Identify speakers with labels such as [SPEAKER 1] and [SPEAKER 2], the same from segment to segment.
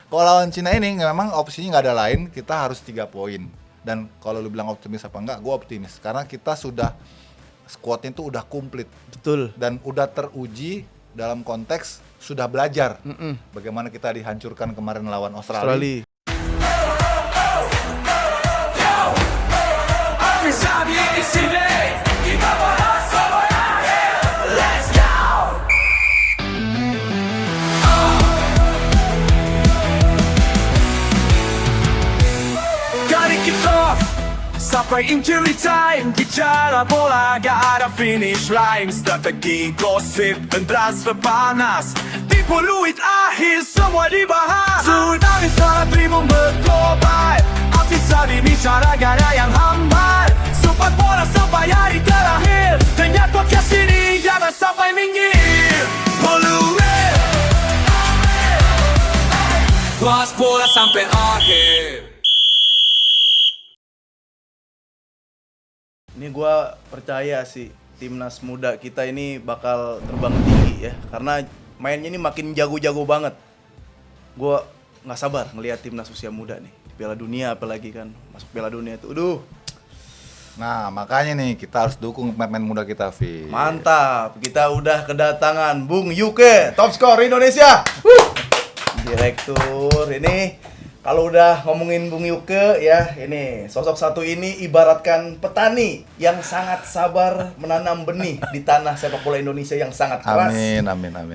[SPEAKER 1] Kalau lawan Cina ini memang opsinya nggak ada lain, kita harus 3 poin. Dan kalau lu bilang optimis apa enggak, gue optimis karena kita sudah squadnya itu udah komplit
[SPEAKER 2] Betul.
[SPEAKER 1] dan udah teruji dalam konteks sudah belajar bagaimana kita dihancurkan kemarin lawan Australia.
[SPEAKER 3] Sampai injury time, bicara bola gak ada finish line. Strategi, gosip, dan transfer panas di peluit akhir semua dibahas. Tsunami salah tribun berkobar, bisa dibicara gak ada yang hambar. Sempat bola sampai hari terakhir, dengar podcast ini jangan sampai minggir. Peluit, bahas bola sampai akhir.
[SPEAKER 2] Ini gue percaya sih timnas muda kita ini bakal terbang tinggi ya, karena mainnya ini makin jago-jago banget. Gue nggak sabar ngelihat timnas usia muda nih di Piala Dunia, apalagi kan masuk Piala Dunia itu.
[SPEAKER 1] Nah makanya nih kita harus dukung pemain muda kita, Vi.
[SPEAKER 2] Mantap, kita udah kedatangan Bung Yuke, top skor Indonesia. Direktur ini. Kalau udah ngomongin Bung Yuke ya, ini sosok satu ini ibaratkan petani yang sangat sabar menanam benih di tanah sepak bola Indonesia yang sangat keras.
[SPEAKER 1] Amin.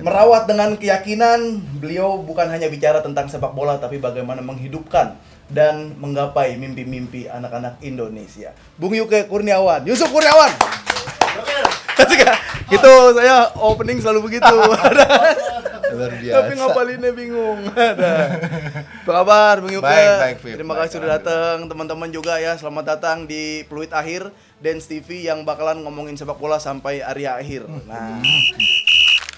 [SPEAKER 2] Merawat dengan keyakinan, beliau bukan hanya bicara tentang sepak bola tapi bagaimana menghidupkan dan menggapai mimpi-mimpi anak-anak Indonesia. Bung Yuke Kurniawan, Yusuf Kurniawan. Gitu, saya opening selalu begitu.
[SPEAKER 1] Luar biasa.
[SPEAKER 2] Tapi ngapalinnya bingung. Apa kabar Bung Yuke?
[SPEAKER 1] Baik, Vip.
[SPEAKER 2] Terima kasih sudah datang. Teman-teman juga ya, selamat datang di Peluit Akhir Dance TV yang bakalan ngomongin sepak bola sampai area akhir. Nah,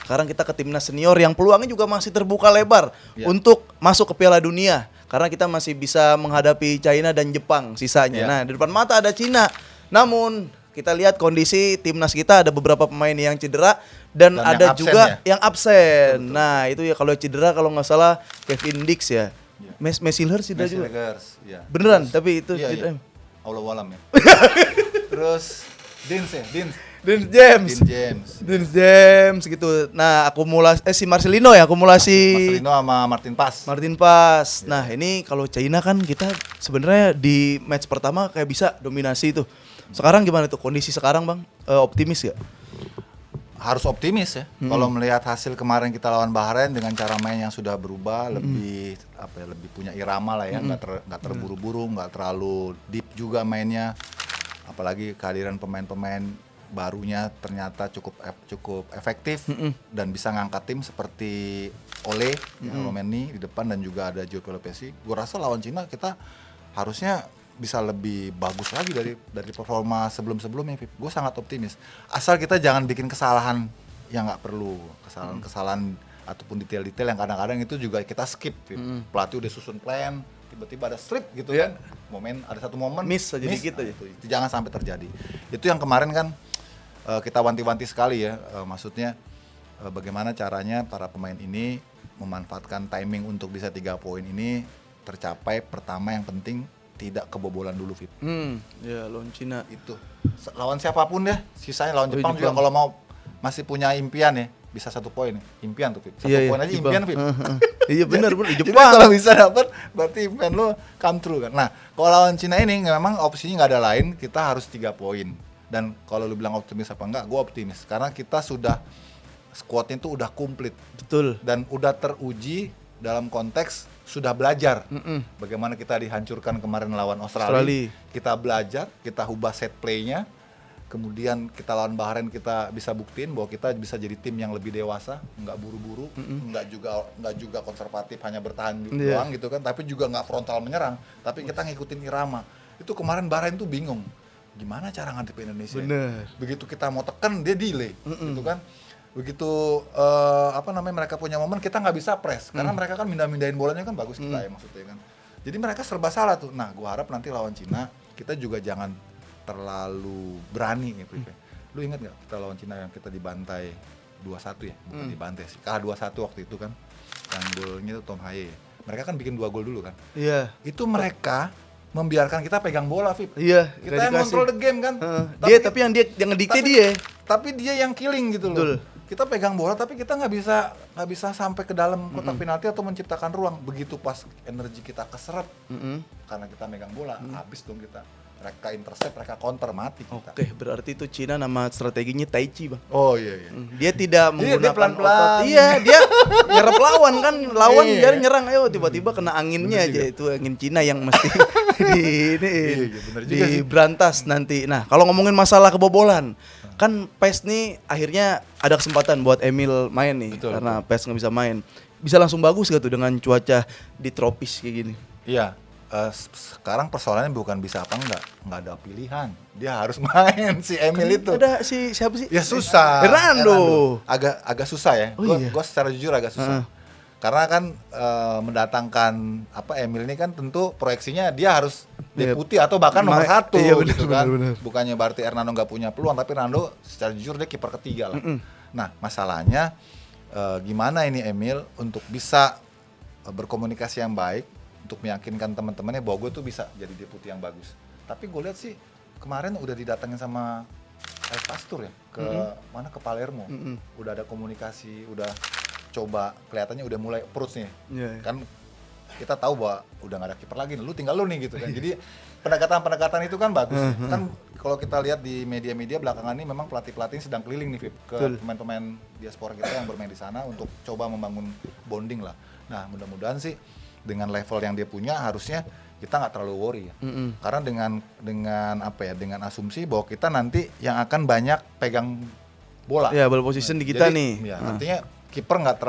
[SPEAKER 2] sekarang kita ke timnas senior yang peluangnya juga masih terbuka lebar untuk masuk ke Piala Dunia. Karena kita masih bisa menghadapi China dan Jepang sisanya. Nah, di depan mata ada Cina. Namun kita lihat kondisi timnas kita ada beberapa pemain yang cedera dan ada
[SPEAKER 1] yang
[SPEAKER 2] juga
[SPEAKER 1] absen
[SPEAKER 2] yang absen. Betul. Nah, itu ya kalau cedera kalau nggak salah Kevin Dix ya. Messilers cedera juga.
[SPEAKER 1] Ya.
[SPEAKER 2] Beneran,
[SPEAKER 1] Terus,
[SPEAKER 2] tapi itu
[SPEAKER 1] iya.
[SPEAKER 2] cedera.
[SPEAKER 1] Allahualam ya. Terus Dins
[SPEAKER 2] James gitu. Nah, akumulasi si Marcelino ya, akumulasi
[SPEAKER 1] Marcelino sama Martin Paes.
[SPEAKER 2] Nah, ini kalau China kan kita sebenarnya di match pertama kayak bisa dominasi tuh. Sekarang gimana tuh kondisi sekarang, Bang? Optimis ya?
[SPEAKER 1] Harus optimis ya. Kalau melihat hasil kemarin kita lawan Bahrain dengan cara main yang sudah berubah, lebih lebih punya irama lah ya, nggak terburu-buru, nggak terlalu deep juga mainnya. Apalagi kehadiran pemain-pemain barunya ternyata cukup efektif dan bisa ngangkat tim seperti Ole, Romeni di depan dan juga ada Joe Pelopesi. Gue rasa lawan Cina kita harusnya bisa lebih bagus lagi dari performa sebelum-sebelumnya. Gue sangat optimis. Asal kita jangan bikin kesalahan yang nggak perlu, kesalahan ataupun detail-detail yang kadang-kadang itu juga kita skip. Pelatih udah susun plan, tiba-tiba ada slip gitu kan. Ada satu momen
[SPEAKER 2] miss aja dikit aja.
[SPEAKER 1] Itu jangan sampai terjadi. Itu yang kemarin kan kita wanti-wanti sekali ya. Maksudnya bagaimana caranya para pemain ini memanfaatkan timing untuk bisa 3 poin ini tercapai. Pertama yang penting tidak kebobolan dulu, Fit.
[SPEAKER 2] Ya lawan Cina
[SPEAKER 1] itu. Lawan siapapun deh, sisanya lawan Jepang juga kalau mau masih punya impian ya, bisa 1 poin. Impian tuh, Fit. 1 poin aja Jepang. Impian, Fit.
[SPEAKER 2] Iya benar,
[SPEAKER 1] Jadi
[SPEAKER 2] Jepang.
[SPEAKER 1] kalau bisa dapat berarti impian lo come true kan. Nah, kalau lawan Cina ini memang opsinya nggak ada lain, kita harus 3 poin. Dan kalau lu bilang optimis apa enggak, gue optimis karena kita sudah squadnya itu udah komplit.
[SPEAKER 2] Betul.
[SPEAKER 1] Dan udah teruji dalam konteks sudah belajar bagaimana kita dihancurkan kemarin lawan Australia. Kita belajar, kita ubah set play-nya, kemudian kita lawan Bahrain kita bisa buktiin bahwa kita bisa jadi tim yang lebih dewasa, nggak buru-buru, nggak juga konservatif hanya bertahan doang gitu kan, tapi juga nggak frontal menyerang, tapi kita ngikutin irama. Itu kemarin Bahrain tuh bingung, gimana cara ngadepin Indonesia?
[SPEAKER 2] Bener.
[SPEAKER 1] Begitu kita mau tekan dia delay, gitu kan. Begitu mereka punya momen kita nggak bisa press karena mereka kan mindahin bolanya kan bagus kita ya maksudnya kan. Jadi mereka serba salah tuh. Nah, gua harap nanti lawan Cina kita juga jangan terlalu berani nih, Prive. Lu ingat nggak kita lawan Cina yang kita dibantai 2-1 ya? Bukan dibantai sih, kalah 2-1 waktu itu kan. Yang golnya itu Tom Haye. mereka kan bikin 2 gol dulu kan.
[SPEAKER 2] Iya.
[SPEAKER 1] Itu mereka membiarkan kita pegang bola, Vip.
[SPEAKER 2] Iya,
[SPEAKER 1] Kita yang kontrol the game kan.
[SPEAKER 2] Tapi yang ngedikte dia.
[SPEAKER 1] Tapi dia yang killing gitu loh.
[SPEAKER 2] Betul.
[SPEAKER 1] Kita pegang bola tapi kita nggak bisa sampai ke dalam kotak penalti atau menciptakan ruang. Begitu pas energi kita keserap karena kita megang bola, habis dong kita. Mereka intercept, mereka counter, mati kita.
[SPEAKER 2] Oke, berarti itu Cina nama strateginya Tai Chi, Bang.
[SPEAKER 1] Oh iya.
[SPEAKER 2] Dia tidak
[SPEAKER 1] Dia
[SPEAKER 2] menggunakan
[SPEAKER 1] pelan-pelan.
[SPEAKER 2] otot. Iya, dia nyerap lawan kan. Lawan
[SPEAKER 1] Iya.
[SPEAKER 2] jadi nyerang, ayo tiba-tiba kena anginnya aja. Itu angin Cina yang mesti
[SPEAKER 1] bener juga sih.
[SPEAKER 2] diberantas nanti. Nah, kalau ngomongin masalah kebobolan, kan PES nih akhirnya ada kesempatan buat Emil main nih.
[SPEAKER 1] Betul,
[SPEAKER 2] karena PES nggak bisa main. Bisa langsung bagus gak tuh dengan cuaca di tropis kayak gini?
[SPEAKER 1] Iya. Sekarang persoalannya bukan bisa apa nggak ada pilihan. Dia harus main si Emil itu.
[SPEAKER 2] Ada siapa sih?
[SPEAKER 1] Ya susah.
[SPEAKER 2] Hernando.
[SPEAKER 1] Agak susah ya.
[SPEAKER 2] Oh, iya.
[SPEAKER 1] Gue secara jujur agak susah. Karena kan mendatangkan Emil ini kan tentu proyeksinya dia harus deputi atau bahkan nomor 1
[SPEAKER 2] iya, bener,
[SPEAKER 1] gitu kan.
[SPEAKER 2] bener.
[SPEAKER 1] Bukannya berarti Hernando nggak punya peluang, tapi Hernando secara jujur dia kiper ketiga lah. Nah masalahnya gimana ini Emil untuk bisa berkomunikasi yang baik untuk meyakinkan teman-temannya bahwa gue tuh bisa jadi deputi yang bagus. Tapi gue lihat sih kemarin udah didatengin sama Pastur ya ke mana, ke Palermo. Udah ada komunikasi, udah coba, kelihatannya udah mulai approach nih. Kan kita tahu bahwa udah gak ada kiper lagi, lu tinggal lu nih gitu kan. Jadi pendekatan itu kan bagus. Kan kalau kita lihat di media-media belakangan ini memang pelatih-pelatih sedang keliling nih Vip, ke pemain-pemain diaspora kita yang bermain di sana untuk coba membangun bonding lah. Nah mudah-mudahan sih dengan level yang dia punya harusnya kita nggak terlalu worry ya. Karena dengan asumsi bahwa kita nanti yang akan banyak pegang bola.
[SPEAKER 2] Ya, ball position di kita
[SPEAKER 1] Jadi,
[SPEAKER 2] nih.
[SPEAKER 1] Ya, artinya kiper nggak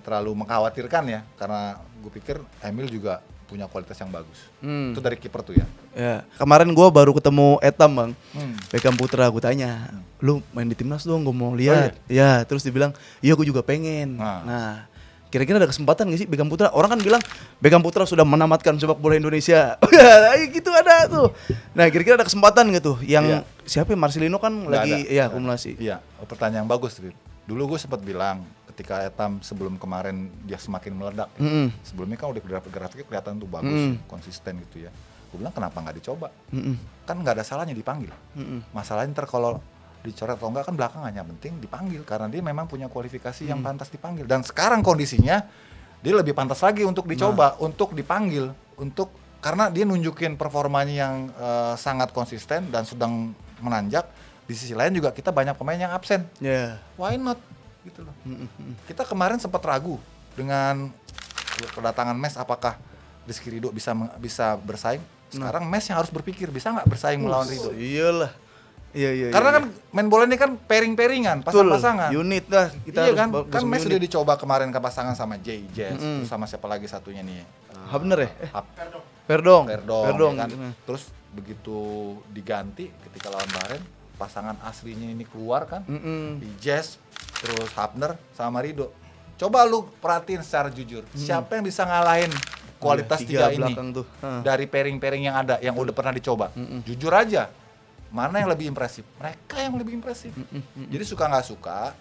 [SPEAKER 1] terlalu mengkhawatirkan ya, karena gue pikir Emil juga punya kualitas yang bagus. Itu dari kiper tuh ya.
[SPEAKER 2] Ya, kemarin gue baru ketemu Etam, Bang. Beckham Putra, gue tanya, lu main di timnas dong, gue mau lihat. Ya, terus dibilang, iya gue juga pengen. Nah, kira-kira ada kesempatan gak sih Beckham Putra? Orang kan bilang Beckham Putra sudah menamatkan sepak bola Indonesia. Gitu ada tuh. Nah, kira-kira ada kesempatan gak tuh? Yang siapa ya? Marcelino kan
[SPEAKER 1] Nggak
[SPEAKER 2] lagi
[SPEAKER 1] ada.
[SPEAKER 2] akumulasi.
[SPEAKER 1] Iya, pertanyaan yang bagus. Dulu gue sempat bilang ketika Etam sebelum kemarin dia semakin meledak. Sebelumnya kan udah grafiknya kelihatan tuh bagus, konsisten gitu ya. Gue bilang kenapa nggak dicoba? Kan nggak ada salahnya dipanggil. Masalahnya ntar kalau dicoret atau enggak kan belakangannya penting dipanggil karena dia memang punya kualifikasi yang pantas dipanggil. Dan sekarang kondisinya dia lebih pantas lagi untuk dicoba, untuk dipanggil, karena dia nunjukin performanya yang sangat konsisten dan sedang menanjak. Di sisi lain juga kita banyak pemain yang absen. Why not? Gitu loh. Kita kemarin sempat ragu dengan kedatangan Mes, apakah Rizky Ridho bisa bersaing. Sekarang Mes yang harus berpikir bisa nggak bersaing melawan Ridho.
[SPEAKER 2] Iyalah. Iya.
[SPEAKER 1] Karena kan main bola ini kan pairing-pairingan, pasang-pasangan.
[SPEAKER 2] Unit lah kita
[SPEAKER 1] Iya
[SPEAKER 2] harus
[SPEAKER 1] kan Mes sudah dicoba kemarin ke pasangan sama Jazz, terus sama siapa lagi satunya nih?
[SPEAKER 2] Bener ya?
[SPEAKER 1] Verdong,
[SPEAKER 2] Verdong.
[SPEAKER 1] ya kan? Terus begitu diganti ketika lawan Bahrain, pasangan aslinya ini keluar kan? Jazz, terus Hapner sama Ridho. Coba lu perhatiin secara jujur, siapa yang bisa ngalahin kualitas tiga ini
[SPEAKER 2] tuh.
[SPEAKER 1] dari pairing-pairing yang ada, yang udah pernah dicoba? Jujur aja. Mana yang lebih impresif? Mereka yang lebih impresif. Jadi suka nggak suka,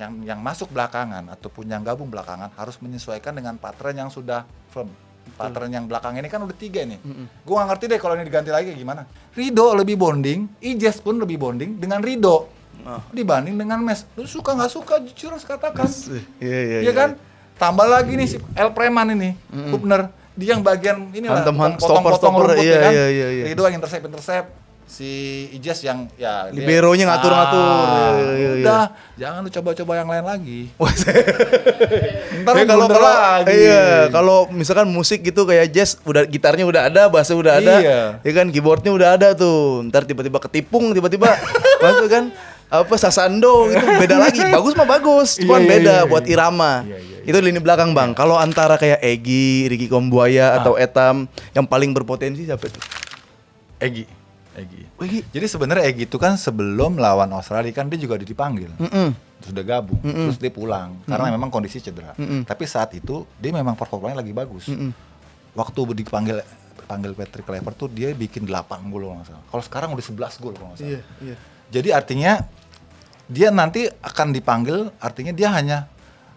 [SPEAKER 1] yang masuk belakangan ataupun yang gabung belakangan harus menyesuaikan dengan partner yang sudah firm. Partner yang belakang ini kan udah 3 nih. Gue nggak ngerti deh kalau ini diganti lagi gimana. Ridho lebih bonding, Ijaz pun lebih bonding dengan Ridho dibanding dengan Mes. Lu suka nggak suka, jujur harus katakan. Iya kan? Tambah lagi nih si El Preman ini, Hubner. Dia yang bagian inilah potong-potong rumput ya kan. Ridho yang intercept. Si Ijaz yang ya
[SPEAKER 2] liberonya ngatur-ngatur.
[SPEAKER 1] Udah, jangan lu coba-coba yang lain lagi.
[SPEAKER 2] Ntar kalau kalau misalkan musik gitu kayak jazz, udah gitarnya udah ada, bassnya udah ada, ya kan, keyboardnya udah ada tuh. Ntar tiba-tiba ketipung, tiba-tiba masuk kan sasando gitu, beda lagi. Bagus mah bagus, cuman beda buat irama. Itu lini belakang, Bang. Kalau antara kayak Egy, Ricky Kombuaya atau Etam, yang paling berpotensi siapa tuh?
[SPEAKER 1] Egy. Jadi sebenarnya Egy itu kan sebelum lawan Australia kan dia juga dipanggil. Terus udah gabung, terus dia pulang karena memang kondisi cedera. Tapi saat itu dia memang performanya lagi bagus. Waktu dipanggil Patrick Kluivert tuh dia bikin 8 gol kalau nggak salah. Kalau sekarang udah 11 gol kalau nggak salah. Jadi artinya dia nanti akan dipanggil, artinya dia hanya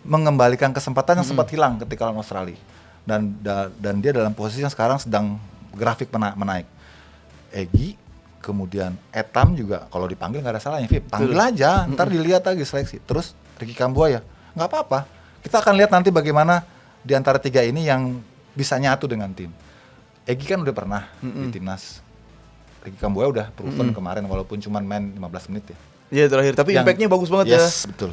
[SPEAKER 1] mengembalikan kesempatan yang sempat hilang ketika lawan Australia. Dan dia dalam posisi yang sekarang sedang grafik menaik. Egy, kemudian Etam juga kalau dipanggil nggak ada salahnya, Vip. Panggil aja, ntar dilihat lagi seleksi. Terus Ricky Kambuaya, nggak apa-apa. Kita akan lihat nanti bagaimana di antara tiga ini yang bisa nyatu dengan tim. Egy kan udah pernah di timnas. Ricky Kambuaya udah proven kemarin walaupun cuma main 15 menit ya.
[SPEAKER 2] Iya terakhir, tapi impact-nya bagus banget ya.
[SPEAKER 1] Yes, betul.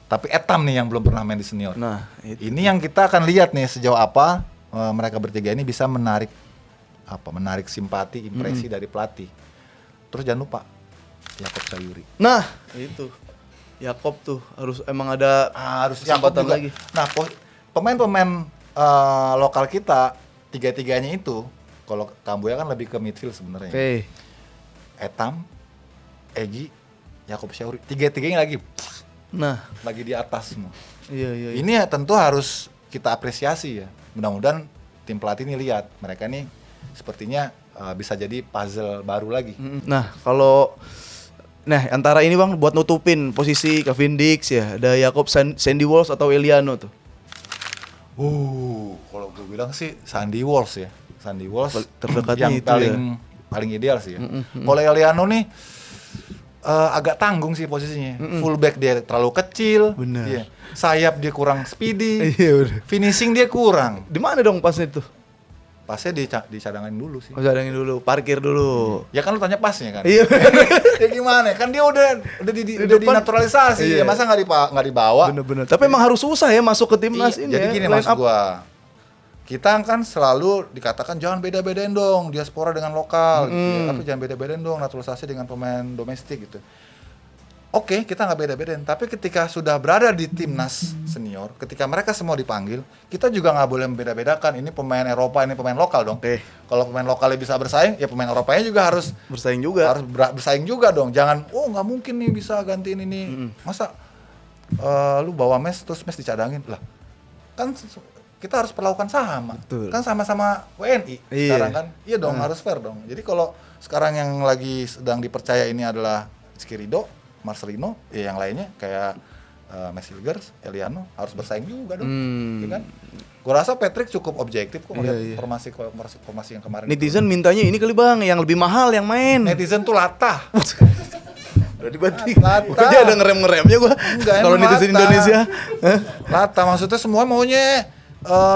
[SPEAKER 1] Tapi Etam nih yang belum pernah main di senior.
[SPEAKER 2] Nah, itu.
[SPEAKER 1] Ini yang kita akan lihat nih sejauh apa mereka bertiga ini bisa menarik simpati, impresi dari pelatih. Terus jangan lupa Yakob Sayuri.
[SPEAKER 2] Nah, itu. Yakob tuh harus emang ada
[SPEAKER 1] Harus
[SPEAKER 2] kesempatan
[SPEAKER 1] Yakob juga.
[SPEAKER 2] lagi.
[SPEAKER 1] Nah, pemain-pemain lokal kita tiga-tiganya itu, kalau Kambuaya kan lebih ke midfield sebenarnya.
[SPEAKER 2] Oke.
[SPEAKER 1] Etam, Egy, Yakob Sayuri, tiga-tiganya lagi di atas semua.
[SPEAKER 2] Iya.
[SPEAKER 1] Ini ya tentu harus kita apresiasi ya. Mudah-mudahan tim pelatih ini lihat mereka ini sepertinya bisa jadi puzzle baru lagi.
[SPEAKER 2] Nah, antara ini Bang buat nutupin posisi Kevin Dix ya, ada Yakob Sandy Walsh atau Eliano tuh.
[SPEAKER 1] Kalau gue bilang sih Sandy Walsh ya. Sandy Walsh
[SPEAKER 2] Terdekatnya
[SPEAKER 1] yang
[SPEAKER 2] itu
[SPEAKER 1] paling ideal sih ya. Kalau Eliano nih agak tanggung sih posisinya. Fullback dia terlalu kecil.
[SPEAKER 2] Benar.
[SPEAKER 1] Iya. Sayap dia kurang speedy.
[SPEAKER 2] Iya, benar.
[SPEAKER 1] Finishing dia kurang.
[SPEAKER 2] Di mana dong pasnya tuh?
[SPEAKER 1] Pasnya dicadangin dulu sih.
[SPEAKER 2] Cadangin dulu, parkir dulu.
[SPEAKER 1] Ya kan lu tanya pasnya kan.
[SPEAKER 2] Iya.
[SPEAKER 1] Ya gimana? Kan dia udah dinaturalisasi.
[SPEAKER 2] Iya.
[SPEAKER 1] Ya masa nggak dibawa?
[SPEAKER 2] Bener-bener. Tapi emang harus susah ya masuk ke timnas ini.
[SPEAKER 1] Jadi
[SPEAKER 2] ya,
[SPEAKER 1] gini
[SPEAKER 2] line
[SPEAKER 1] maksud
[SPEAKER 2] up.
[SPEAKER 1] gua. Kita kan selalu dikatakan jangan beda-bedain dong diaspora dengan lokal gitu ya. Tapi jangan beda-bedain dong naturalisasi dengan pemain domestik gitu. Oke, kita nggak beda-bedain. Tapi ketika sudah berada di timnas senior, ketika mereka semua dipanggil, kita juga nggak boleh membeda-bedakan. Ini pemain Eropa, ini pemain lokal dong.
[SPEAKER 2] Oke.
[SPEAKER 1] Kalau pemain lokalnya bisa bersaing, ya pemain Eropanya juga harus
[SPEAKER 2] Bersaing juga.
[SPEAKER 1] bersaing juga dong. Jangan, nggak mungkin nih bisa gantiin ini. Masa lu bawa mes terus mes dicadangin lah? Kan kita harus perlakukan sama.
[SPEAKER 2] Betul.
[SPEAKER 1] Kan sama-sama WNI sekarang kan. Iya dong, harus fair dong. Jadi kalau sekarang yang lagi sedang dipercaya ini adalah Rizky Ridho, Marcelino, ya yang lainnya kayak Mesilgers, Eliano harus bersaing juga dong. Ya kan? Gue rasa Patrick cukup objektif kok melihat formasi yang kemarin.
[SPEAKER 2] Netizen mintanya ini kali Bang, yang lebih mahal yang main.
[SPEAKER 1] Netizen tuh latah.
[SPEAKER 2] Udah dibanting.
[SPEAKER 1] Latah.
[SPEAKER 2] Dia ada ngerem-ngeremnya gua.
[SPEAKER 1] Enggak,
[SPEAKER 2] Kalau
[SPEAKER 1] emang
[SPEAKER 2] netizen
[SPEAKER 1] latah.
[SPEAKER 2] Indonesia.
[SPEAKER 1] Latah maksudnya semua maunya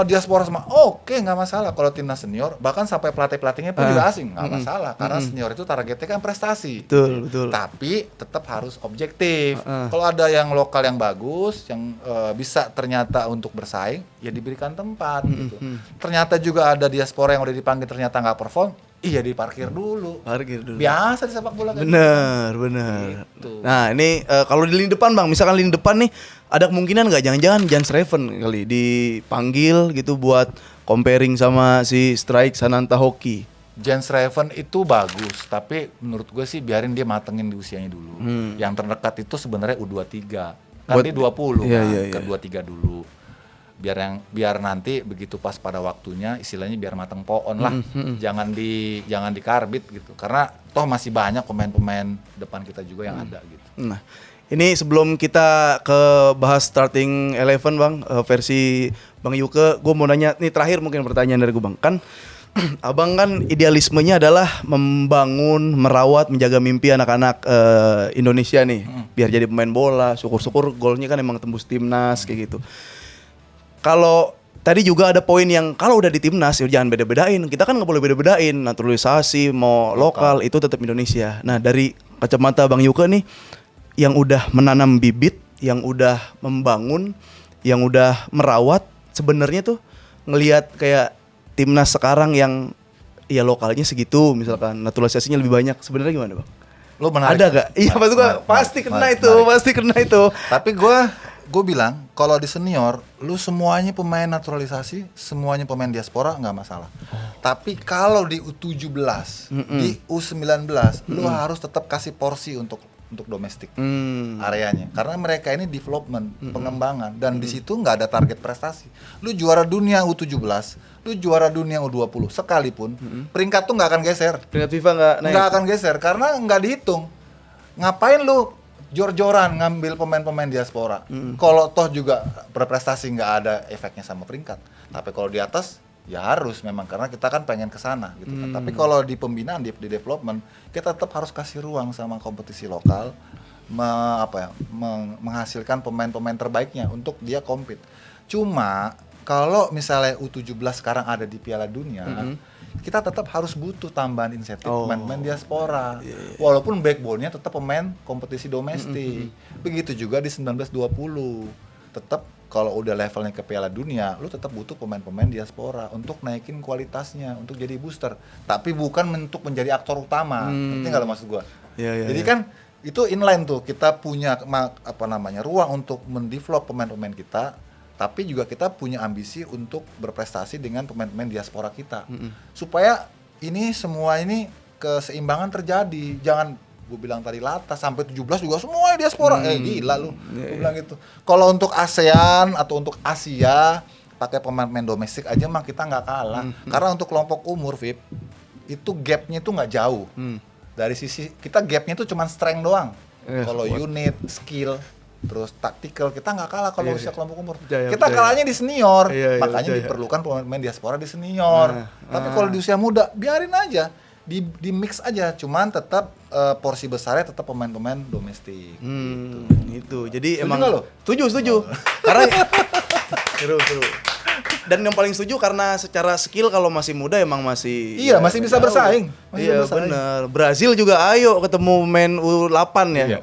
[SPEAKER 1] diaspora sama. Oke, nggak masalah kalau timnas senior, bahkan sampai pelatihnya pun juga asing, nggak masalah karena senior itu targetnya kan prestasi.
[SPEAKER 2] Betul.
[SPEAKER 1] Tapi tetap harus objektif. Kalau ada yang lokal yang bagus, yang bisa ternyata untuk bersaing, ya diberikan tempat gitu. Ternyata juga ada diaspora yang udah dipanggil ternyata nggak perform, iya diparkir dulu. Biasa di sepak bola kan.
[SPEAKER 2] Bener.
[SPEAKER 1] Gitu.
[SPEAKER 2] Nah ini kalau di lini depan Bang, misalkan lini depan nih ada kemungkinan nggak jangan-jangan Jan Schreven kali dipanggil gitu buat comparing sama si Strike Sananta Hoki.
[SPEAKER 1] Jan Schreven itu bagus, tapi menurut gue sih biarin dia matengin di usianya dulu. Yang terdekat itu sebenarnya U23. Kan dia 20
[SPEAKER 2] iya,
[SPEAKER 1] kan,
[SPEAKER 2] iya.
[SPEAKER 1] ke 23 dulu. Biar nanti begitu pas pada waktunya istilahnya biar mateng pohon lah. Jangan dikarbit gitu. Karena toh masih banyak pemain-pemain depan kita juga yang ada gitu.
[SPEAKER 2] Nah, ini sebelum kita ke bahas starting 11 Bang, versi Bang Yuke, gue mau nanya, nih terakhir mungkin pertanyaan dari gue Bang. Kan Abang kan idealismenya adalah membangun, merawat, menjaga mimpi anak-anak Indonesia nih. Biar jadi pemain bola, syukur-syukur golnya kan emang tembus timnas kayak gitu. Kalau tadi juga ada poin yang kalau udah di timnas ya jangan beda-bedain. Kita kan nggak boleh beda-bedain, naturalisasi mau lokal itu tetap Indonesia. Nah dari kacamata Bang Yuke nih, yang udah menanam bibit, yang udah membangun, yang udah merawat, sebenarnya tuh ngelihat kayak timnas sekarang yang ya lokalnya segitu, misalkan naturalisasinya lebih banyak, sebenarnya gimana Bang?
[SPEAKER 1] Lo menarik.
[SPEAKER 2] Ada gak? Iya maksud gue pasti kena itu.
[SPEAKER 1] Tapi gue bilang kalau di senior lu semuanya pemain naturalisasi, semuanya pemain diaspora nggak masalah. Tapi kalau di U17, di U19 lu harus tetap kasih porsi untuk domestik areanya. Karena mereka ini development, pengembangan dan di situ nggak ada target prestasi. Lu juara dunia U17, lu juara dunia U20 sekalipun peringkat tuh nggak akan geser.
[SPEAKER 2] Peringkat FIFA nggak naik.
[SPEAKER 1] Nggak akan geser karena nggak dihitung. Ngapain lu jor-joran ngambil pemain-pemain diaspora. Kalau toh juga berprestasi nggak ada efeknya sama peringkat. Tapi kalau di atas ya harus memang karena kita kan pengen ke sana gitu kan. Tapi kalau di pembinaan di development kita tetap harus kasih ruang sama kompetisi lokal menghasilkan pemain-pemain terbaiknya untuk dia compete. Cuma kalau misalnya U17 sekarang ada di Piala Dunia, kita tetap harus butuh tambahan insentif pemain-pemain diaspora. Walaupun backbone-nya tetap pemain kompetisi domestik. Begitu juga di 1920. Tetap kalau udah levelnya ke Piala Dunia, lu tetap butuh pemain-pemain diaspora untuk naikin kualitasnya, untuk jadi booster. Tapi bukan untuk menjadi aktor utama. Ngerti nggak lo maksud gua? Jadi kan itu inline tuh, kita punya ruang untuk mendevelop pemain-pemain kita. Tapi juga kita punya ambisi untuk berprestasi dengan pemain-pemain diaspora kita. Supaya ini semua ini keseimbangan terjadi. Jangan gue bilang tadi Lata sampai 17 juga semuanya diaspora. Gila lu. Gue bilang gitu. Kalau untuk ASEAN atau untuk Asia pakai pemain-pemain domestik aja mah kita nggak kalah. Karena untuk kelompok umur VIP itu gapnya itu nggak jauh. Dari sisi kita gapnya itu cuma strength doang. Kalau unit, skill, terus taktikal kita nggak kalah kalau usia kelompok umur. Kita kalahnya di senior, makanya diperlukan pemain diaspora di senior. Tapi kalau di usia muda biarin aja, di mix aja, cuman tetap porsi besarnya tetap pemain-pemain domestik.
[SPEAKER 2] Itu. Jadi
[SPEAKER 1] Setuju
[SPEAKER 2] emang
[SPEAKER 1] nggak lo?
[SPEAKER 2] Setuju. Karena seru. Dan yang paling setuju karena secara skill kalau masih muda emang masih
[SPEAKER 1] masih bisa
[SPEAKER 2] jauh.
[SPEAKER 1] bersaing.
[SPEAKER 2] Bener. Brazil juga ayo ketemu main U8 ya.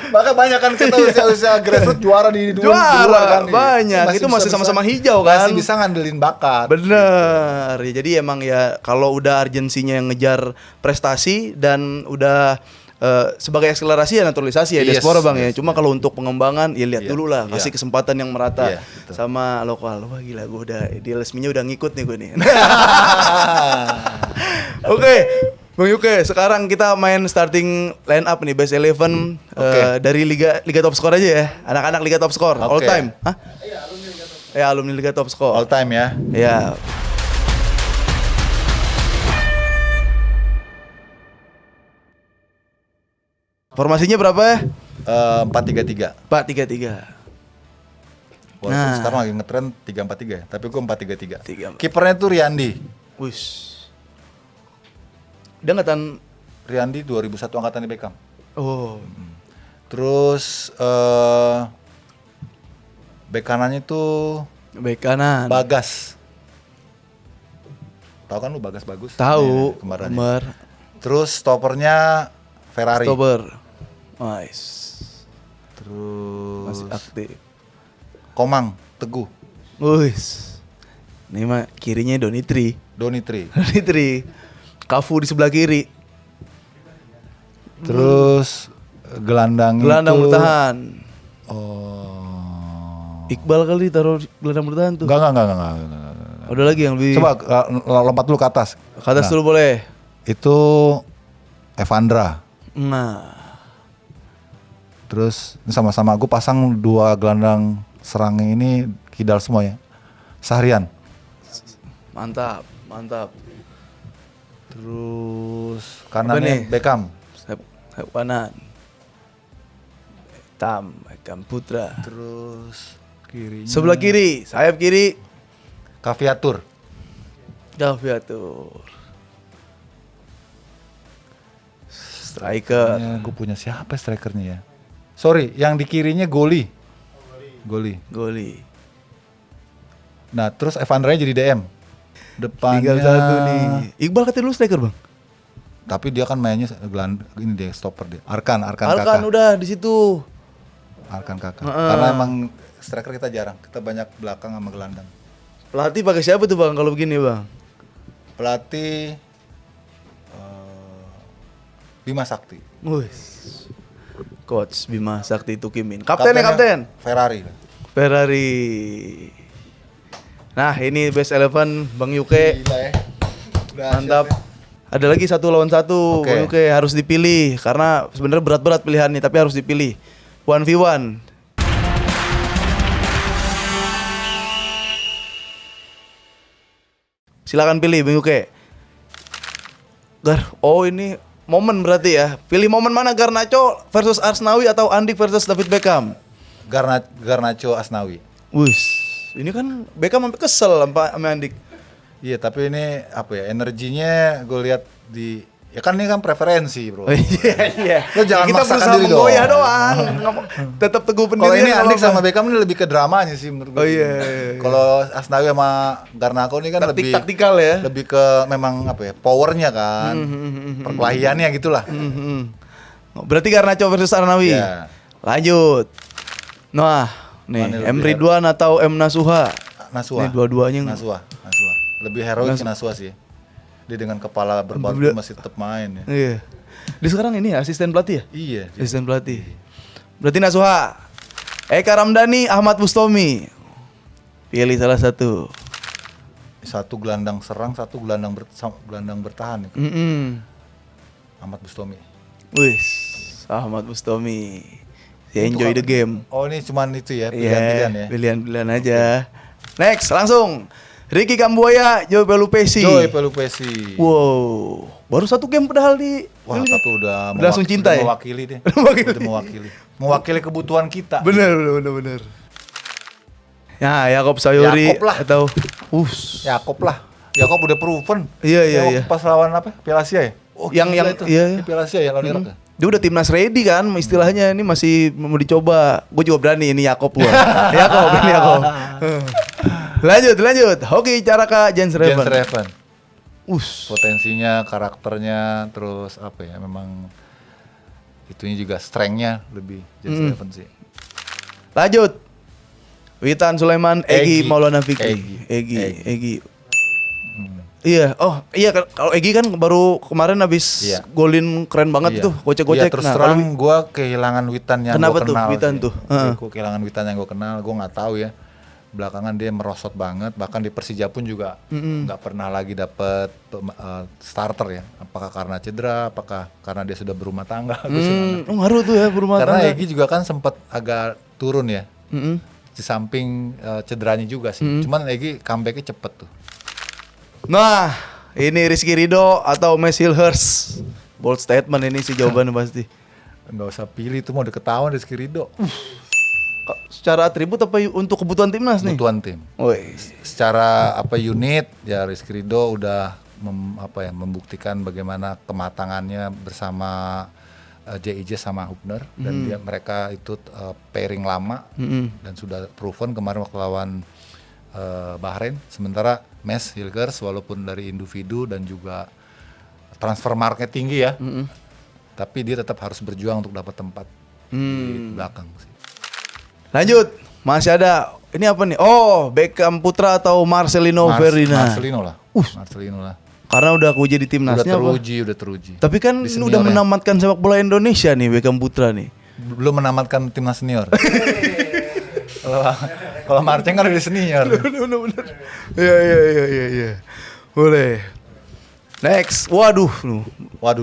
[SPEAKER 1] Maka banyak kan kita usia grassroots juara di
[SPEAKER 2] juara kan, banyak. Itu masih sama-sama hijau kan.
[SPEAKER 1] Masih bisa ngandelin bakat.
[SPEAKER 2] Bener. Ya, jadi emang ya kalau udah urgensinya yang ngejar prestasi dan udah sebagai akselerasi ya naturalisasi ya diaspora bang ya. Cuma kalau untuk pengembangan ya lihat dulu lah, kasih kesempatan yang merata sama lokal. Wah gila, gue udah di resminya udah ngikut nih gue nih. Oke, Bang Yuke, sekarang kita main starting line up nih best 11 dari liga top score aja ya. Anak-anak liga top score all time. Hah? Iya, alumni liga top score.
[SPEAKER 1] All time ya.
[SPEAKER 2] Iya. Formasinya berapa ya?
[SPEAKER 1] 4-3-3.
[SPEAKER 2] 4-3-3.
[SPEAKER 1] Walaupun sekarang lagi ngetren 3-4-3 ya, tapi gue 4-3-3. Kipernya tuh Riyandi.
[SPEAKER 2] Wis. Dia angkatan
[SPEAKER 1] Riyandi 2001 angkatan Beckham.
[SPEAKER 2] Oh.
[SPEAKER 1] Terus bek kanannya tuh
[SPEAKER 2] Bek kanan.
[SPEAKER 1] Bagas. Tahu kan lu Bagas bagus?
[SPEAKER 2] Tahu.
[SPEAKER 1] Kembar. Terus stoppernya Ferrari.
[SPEAKER 2] Stopper. Nice.
[SPEAKER 1] Terus
[SPEAKER 2] Masih aktif.
[SPEAKER 1] Komang Teguh.
[SPEAKER 2] Wis. Ini mah kirinya Donitri.
[SPEAKER 1] Donitri.
[SPEAKER 2] Kafu di sebelah kiri.
[SPEAKER 1] Terus gelandang
[SPEAKER 2] bertahan.
[SPEAKER 1] Oh.
[SPEAKER 2] Iqbal kali taruh gelandang bertahan tuh.
[SPEAKER 1] Enggak.
[SPEAKER 2] Ada lagi yang lebih.
[SPEAKER 1] Coba lompat dulu ke atas.
[SPEAKER 2] Ke atas dulu boleh.
[SPEAKER 1] Itu Evandra.
[SPEAKER 2] Nah.
[SPEAKER 1] Terus ini sama-sama gue pasang dua gelandang serang ini kidal semua ya. Sahrian.
[SPEAKER 2] Mantap.
[SPEAKER 1] Terus kanannya Beckham.
[SPEAKER 2] Sayap kanan. Beckham Putra.
[SPEAKER 1] Terus kirinya
[SPEAKER 2] Sebelah kiri, sayap kiri.
[SPEAKER 1] Kaviatur.
[SPEAKER 2] Striker.
[SPEAKER 1] Gue punya siapa strikernya ya? Sorry, yang di kirinya Goli. Nah, terus Evandra jadi DM. Depannya
[SPEAKER 2] Tinggal satu nih. Iqbal katanya dulu striker, Bang.
[SPEAKER 1] Tapi dia kan mainnya ini dia stopper dia. Arkan
[SPEAKER 2] Arkan
[SPEAKER 1] kakak.
[SPEAKER 2] udah di situ.
[SPEAKER 1] Arkan kakak. Karena emang striker kita jarang. Kita banyak belakang sama gelandang.
[SPEAKER 2] Pelatih pakai siapa tuh, Bang, kalau begini, Bang?
[SPEAKER 1] Pelatih Bima Sakti.
[SPEAKER 2] Wih. Coach Bima Sakti Tukimin. Kapten.
[SPEAKER 1] Ferrari.
[SPEAKER 2] Nah, ini best 11 Bang Yuke.
[SPEAKER 1] Gila ya.
[SPEAKER 2] Mantap. Ada lagi 1 lawan 1. Bang Yuke harus dipilih karena sebenarnya berat-berat pilihannya tapi harus dipilih. 1v1. Silakan pilih Bang Yuke. Gar, ini momen berarti ya. Pilih momen mana, Garnacho versus Asnawi atau Andik versus David Beckham?
[SPEAKER 1] Garnacho Asnawi.
[SPEAKER 2] Wih, ini kan Beckham sampai kesel sama Andik.
[SPEAKER 1] Iya, tapi ini apa ya? Energinya gue lihat di ya kan ini kan preferensi, Bro.
[SPEAKER 2] Iya.
[SPEAKER 1] Lo jangan
[SPEAKER 2] Kita
[SPEAKER 1] maksakan
[SPEAKER 2] berusaha
[SPEAKER 1] diri
[SPEAKER 2] menggoyah
[SPEAKER 1] dong.
[SPEAKER 2] doang. Tetap teguh pendirian.
[SPEAKER 1] Kalau ini
[SPEAKER 2] nggak
[SPEAKER 1] Andik
[SPEAKER 2] apa-apa.
[SPEAKER 1] sama Beckham ini lebih ke dramanya sih menurut gue.
[SPEAKER 2] Oh iya.
[SPEAKER 1] Kalau Asnawi sama Garnacho ini kan lebih
[SPEAKER 2] Taktikal ya.
[SPEAKER 1] lebih ke memang apa ya? Powernya kan. Perkelahiannya gitulah.
[SPEAKER 2] Berarti Garnacho versus Asnawi.
[SPEAKER 1] Iya.
[SPEAKER 2] Lanjut. Nah, nih
[SPEAKER 1] Mana
[SPEAKER 2] M
[SPEAKER 1] lebih
[SPEAKER 2] Ridwan atau M Nasuha?
[SPEAKER 1] Nasua.
[SPEAKER 2] Ini dua-duanya
[SPEAKER 1] Nasua. Lebih heroik sih Nasua sih. Dia dengan kepala berbatu masih tetap main ya.
[SPEAKER 2] Iya. Dia sekarang ini ya, asisten pelatih ya?
[SPEAKER 1] Iya.
[SPEAKER 2] Asisten pelatih. Berarti Nasuha. Eka Ramdhani, Ahmad Bustomi. Pilih salah satu.
[SPEAKER 1] Satu gelandang serang, satu gelandang bertahan. Ahmad Bustomi.
[SPEAKER 2] Wih, Ahmad Bustomi. Dia enjoy the game.
[SPEAKER 1] Oh, ini cuman itu ya,
[SPEAKER 2] Iya,
[SPEAKER 1] pilihan-pilihan ya.
[SPEAKER 2] pilihan-pilihan aja. Next, langsung. Ricky Kambuaya, Joe Pelupesi.
[SPEAKER 1] Joy Pelupesi.
[SPEAKER 2] Wow, baru satu game padahal di.
[SPEAKER 1] Wah, tapi udah
[SPEAKER 2] langsung cinta ya?
[SPEAKER 1] mewakili deh. Udah mewakili kebutuhan kita.
[SPEAKER 2] Bener. Ya, Yakob Sayuri
[SPEAKER 1] Yakob lah.
[SPEAKER 2] atau
[SPEAKER 1] Yakob lah. Yakob udah proven.
[SPEAKER 2] Iya.
[SPEAKER 1] Waktu pas lawan apa? Piala Asia ya? Oh,
[SPEAKER 2] Yang
[SPEAKER 1] gila itu.
[SPEAKER 2] iya.
[SPEAKER 1] Di Piala Asia ya lawan Irak ya?
[SPEAKER 2] Dia udah timnas ready kan, istilahnya ini masih mau dicoba. Gue juga berani ini Yakob gua. Yakob. Lanjut. Hoki Caraka Jens
[SPEAKER 1] Jens
[SPEAKER 2] Reven.
[SPEAKER 1] Reven.
[SPEAKER 2] Us.
[SPEAKER 1] Potensinya, karakternya, terus apa ya? Memang itunya juga strength-nya lebih Jens Reven sih.
[SPEAKER 2] Lanjut. Witan Sulaiman, Egy Maulana Fikri.
[SPEAKER 1] Egy.
[SPEAKER 2] Egy. Iya, kalau Egy kan baru kemarin habis
[SPEAKER 1] Iya.
[SPEAKER 2] golin keren banget
[SPEAKER 1] Iya.
[SPEAKER 2] tuh, gocek-gocek.
[SPEAKER 1] Iya, terus
[SPEAKER 2] Nah,
[SPEAKER 1] terang
[SPEAKER 2] kalau-
[SPEAKER 1] gue kehilangan Witan yang
[SPEAKER 2] Kenapa
[SPEAKER 1] gue
[SPEAKER 2] tuh,
[SPEAKER 1] kenal.
[SPEAKER 2] Witan
[SPEAKER 1] sih.
[SPEAKER 2] tuh?
[SPEAKER 1] Gue kehilangan Witan yang gue kenal, gue nggak tahu ya. Belakangan dia merosot banget, bahkan di Persija pun juga nggak pernah lagi dapet starter ya. Apakah karena cedera, apakah karena dia sudah berumah tangga? Gua sih nggak ngerti.
[SPEAKER 2] ngaruh tuh ya berumah
[SPEAKER 1] Karena
[SPEAKER 2] tangga.
[SPEAKER 1] Egy juga kan sempat agak turun ya,
[SPEAKER 2] Mm-mm.
[SPEAKER 1] di samping cederanya juga sih. Cuman Egy comebacknya cepet tuh.
[SPEAKER 2] Nah, ini Rizky Ridho atau Mes Hilhers. Bold statement ini sih jawabannya pasti.
[SPEAKER 1] Nggak usah pilih, itu mau ketahuan Rizky Ridho.
[SPEAKER 2] Secara atribut apa untuk kebutuhan timnas nih?
[SPEAKER 1] Kebutuhan tim.
[SPEAKER 2] Woi.
[SPEAKER 1] Secara unit ya Rizky Ridho udah membuktikan bagaimana kematangannya bersama JIJ sama Hubner dan mereka itu pairing lama dan sudah proven kemarin waktu lawan Bahrain. Sementara Mes Hilgers walaupun dari individu dan juga transfer market tinggi ya, tapi dia tetap harus berjuang untuk dapat tempat di belakang sih.
[SPEAKER 2] Lanjut, masih ada. Ini apa nih? Oh, Beckham Putra atau Marcelino Ferdinand.
[SPEAKER 1] Marcelino lah.
[SPEAKER 2] Karena udah aku jadi timnasnya apa?
[SPEAKER 1] Udah teruji.
[SPEAKER 2] Tapi kan
[SPEAKER 1] Di
[SPEAKER 2] ini udah
[SPEAKER 1] senior ya.
[SPEAKER 2] menamatkan sepak bola Indonesia nih Beckham Putra nih.
[SPEAKER 1] Belum menamatkan timnas senior. Kalau Marceng kan udah senior.
[SPEAKER 2] Bener. Iya. Boleh. Next. Waduh.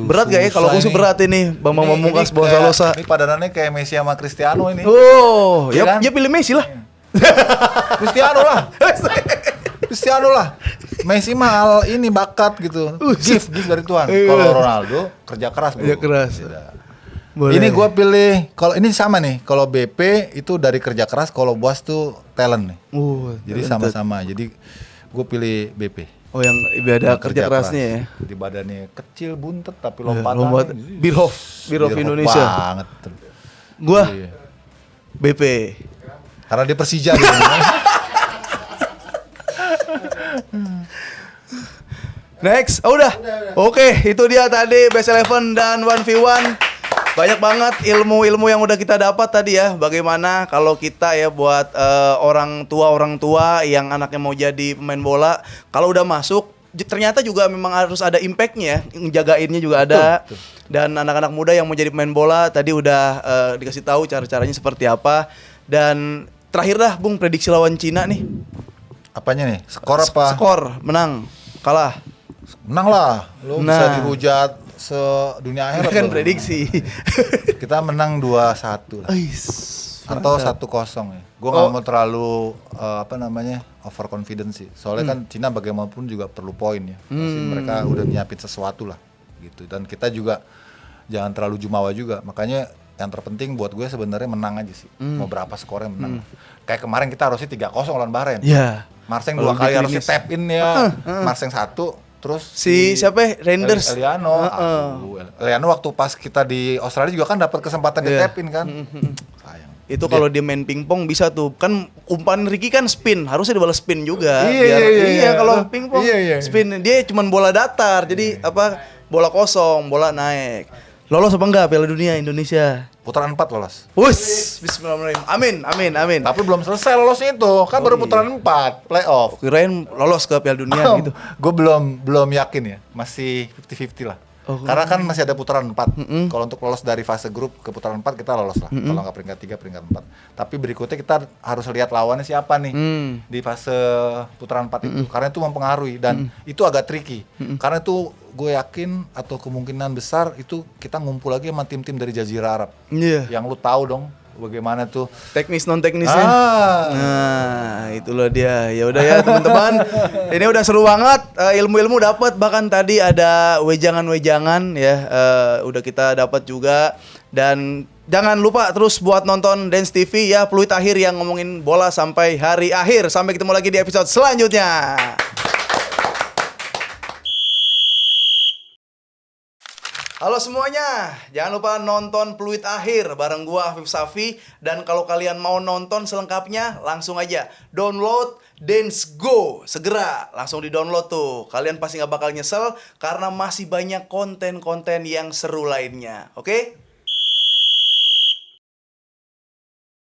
[SPEAKER 2] Berat gak ya? Kalau
[SPEAKER 1] susah
[SPEAKER 2] gue sih
[SPEAKER 1] ini.
[SPEAKER 2] berat ini. Bambang Pamungkas
[SPEAKER 1] Ini
[SPEAKER 2] bawa
[SPEAKER 1] kayak-
[SPEAKER 2] Salosa.
[SPEAKER 1] Ini padanannya kayak Messi sama Cristiano ini.
[SPEAKER 2] Oh,
[SPEAKER 1] Iya kan?
[SPEAKER 2] ya pilih Messi lah.
[SPEAKER 1] Cristiano lah. Messi mah ini bakat gitu. Gift dari Tuhan. Kalau Ronaldo kerja keras, bro.
[SPEAKER 2] Kerja keras.
[SPEAKER 1] Beda.
[SPEAKER 2] Boleh.
[SPEAKER 1] Ini gua pilih, kalau ini sama nih. Kalau BP itu dari kerja keras, kalau Boas tuh talent nih. Jadi sama-sama. Jadi gue pilih BP.
[SPEAKER 2] Oh, yang ada kerja kerasnya ya.
[SPEAKER 1] Di badannya kecil, buntet, tapi
[SPEAKER 2] Lompat.
[SPEAKER 1] lompatan.
[SPEAKER 2] Birhoff Indonesia.
[SPEAKER 1] Banget.
[SPEAKER 2] Gua
[SPEAKER 1] Iya.
[SPEAKER 2] BP.
[SPEAKER 1] Karena dia Persija gitu.
[SPEAKER 2] Next, udah. Oke, itu dia tadi Best Eleven dan 1v1. Banyak banget ilmu-ilmu yang udah kita dapat tadi ya. Bagaimana kalau kita ya buat orang tua yang anaknya mau jadi pemain bola, kalau udah masuk ternyata juga memang harus ada impactnya ya, ngejagainnya juga ada.
[SPEAKER 1] Betul.
[SPEAKER 2] Dan anak-anak muda yang mau jadi pemain bola tadi udah dikasih tahu cara-caranya seperti apa. Dan terakhir dah Bung, prediksi lawan Cina nih.
[SPEAKER 1] Apanya nih? Skor apa?
[SPEAKER 2] Skor, menang, kalah.
[SPEAKER 1] Menang lah. Lu bisa
[SPEAKER 2] Nah.
[SPEAKER 1] dihujat sedunia akhirat.
[SPEAKER 2] Kan
[SPEAKER 1] lu.
[SPEAKER 2] prediksi.
[SPEAKER 1] Kita menang 2-1 lah. Atau 1-0 ya. Gue nggak mau terlalu overconfident sih. Soalnya kan Cina bagaimanapun juga perlu poin ya. Pasti mereka udah nyiapin sesuatu lah. gitu. Dan kita juga jangan terlalu jumawa juga. Makanya yang terpenting buat gue sebenarnya menang aja sih. Mau berapa skornya menang. Kayak kemarin kita harusnya 3-0 lawan Bahrain.
[SPEAKER 2] Iya.
[SPEAKER 1] Marseng
[SPEAKER 2] Kalau
[SPEAKER 1] 2 kali
[SPEAKER 2] lebih
[SPEAKER 1] harusnya
[SPEAKER 2] klinis.
[SPEAKER 1] tap in ya. Marseng 1, terus
[SPEAKER 2] Siapa? Reinders.
[SPEAKER 1] Eliano. Aduh, Eliano waktu pas kita di Australia juga kan dapat kesempatan di tap in kan. Sayang.
[SPEAKER 2] Itu kalau dia main pingpong bisa tuh. Kan umpan Ricky kan spin, harusnya dibalas spin juga.
[SPEAKER 1] Iya.
[SPEAKER 2] Kalau pingpong
[SPEAKER 1] Iya.
[SPEAKER 2] spin dia cuman bola datar. Jadi bola kosong, bola naik. Lolos apa enggak Piala Dunia Indonesia?
[SPEAKER 1] Putaran 4 lolos.
[SPEAKER 2] Wuss, bismillahirrahmanirrahim. Amin.
[SPEAKER 1] Tapi belum selesai lolosnya itu, kan baru putaran 4 playoff.
[SPEAKER 2] Kirain lolos ke Piala Dunia gitu.
[SPEAKER 1] Gue belum yakin ya, masih 50-50 lah. Karena kan masih ada putaran 4. Kalau untuk lolos dari fase grup ke putaran 4 kita lolos lah. Kalau nggak peringkat 3, peringkat 4. Tapi berikutnya kita harus lihat lawannya siapa nih di fase putaran 4 itu. Karena itu mempengaruhi dan itu agak tricky. Karena itu gue yakin atau kemungkinan besar itu kita ngumpul lagi sama tim-tim dari Jazirah Arab.
[SPEAKER 2] Iya.
[SPEAKER 1] Yang lu tahu dong bagaimana tuh.
[SPEAKER 2] Teknis non teknisnya. Nah, itulah dia. Ya udah ya teman-teman. Ini udah seru banget. Ilmu-ilmu dapat, bahkan tadi ada wejangan-wejangan ya. Udah kita dapat juga. Dan jangan lupa terus buat nonton Dance TV ya, Pluit Akhir yang ngomongin bola sampai hari akhir. Sampai ketemu lagi di episode selanjutnya. Halo semuanya, jangan lupa nonton Pluit Akhir bareng gua Afif Safi. Dan kalau kalian mau nonton selengkapnya, langsung aja download Dance Go. Segera, langsung di-download tuh. Kalian pasti gak bakal nyesel karena masih banyak konten-konten yang seru lainnya. Oke?